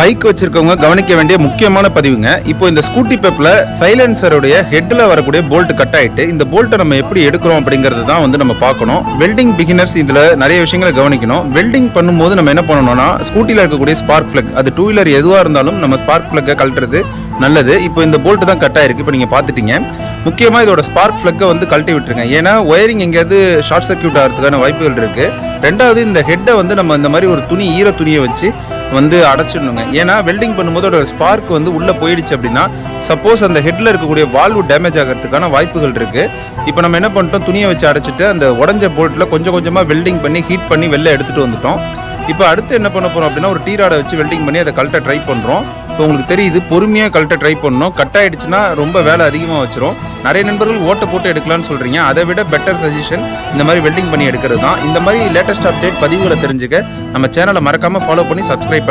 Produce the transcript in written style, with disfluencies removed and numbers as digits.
Bike வச்சிருக்கவங்க கவனிக்க வேண்டிய முக்கியமான பதிவுங்க. இப்போ இந்த ஸ்கூட்டி பெப்ல சைலன்சருடைய ஹெட்ல வரக்கூடிய போல்ட் கட் ஆயிட்டு இந்த போல்ட்டை நம்ம எப்படி எடுக்கிறோம் அப்படிங்கறது தான் வந்து நம்ம பார்க்கணும். வெல்டிங் பிகினர்ஸ் இதுல நிறைய விஷயங்களை கவனிக்கணும். வெல்டிங் பண்ணும்போது நம்ம என்ன பண்ணணும்னா ஸ்கூட்டில இருக்கக்கூடிய ஸ்பார்க் பிளக், அது டூ வீலர் எதுவா இருந்தாலும் நம்ம ஸ்பார்க் பிளக்கை கழட்டுறது நல்லது. இப்போ இந்த போல்ட் தான் கட் ஆயிருக்கு, இப்போ நீங்க பாத்துட்டீங்க. முக்கியமா இதோட ஸ்பார்க் பிளக்கை வந்து கழட்டி விட்டுருங்க. ஏன்னா ஒயரிங் எங்கேயாவது ஷார்ட் சர்க்யூட் ஆகிறதுக்கான வாய்ப்புகள் இருக்கு. ரெண்டாவது, இந்த ஹெட்டை வந்து நம்ம இந்த மாதிரி ஒரு துணி, ஈர துணியை வச்சு வந்து அடைச்சிடணுங்க. ஏன்னா வெல்டிங் பண்ணும்போது ஒரு ஸ்பார்க் வந்து உள்ளே போயிடுச்சு அப்படின்னா சப்போஸ் அந்த ஹெட்டில் இருக்கக்கூடிய வால்வு டேமேஜ் ஆகிறதுக்கான வாய்ப்புகள் இருக்குது. இப்போ நம்ம என்ன பண்ணிட்டோம், துணியை வச்சு அடைச்சிட்டு அந்த உடஞ்ச போல்ட்டில் கொஞ்சம் கொஞ்சமாக வெல்டிங் பண்ணி ஹீட் பண்ணி வெளில எடுத்துகிட்டு வந்துட்டோம். இப்போ அடுத்து என்ன பண்ண போகிறோம் அப்படின்னா ஒரு டீராடை வச்சு வெல்டிங் பண்ணி அதை கழட்ட ட்ரை பண்ணுறோம். இப்போ உங்களுக்கு தெரியுது, பொறுமையாக கழட்ட ட்ரை பண்ணணும். கட் ஆகிடுச்சுன்னா ரொம்ப வேலை அதிகமாக வச்சிரும். நிறைய நண்பர்கள் ஓட்டை போட்டு எடுக்கலாம்னு சொல்கிறீங்க. அதை விட பெட்டர் சஜஷன் இந்த மாதிரி வெல்டிங் பண்ணி எடுக்கிறது தான். இந்த மாதிரி லேட்டஸ்ட் அப்டேட் பதிவுகளை தெரிஞ்சுக்க நம்ம சேனலை மறக்காமல் ஃபாலோ பண்ணி சப்ஸ்கிரைப் பண்ணி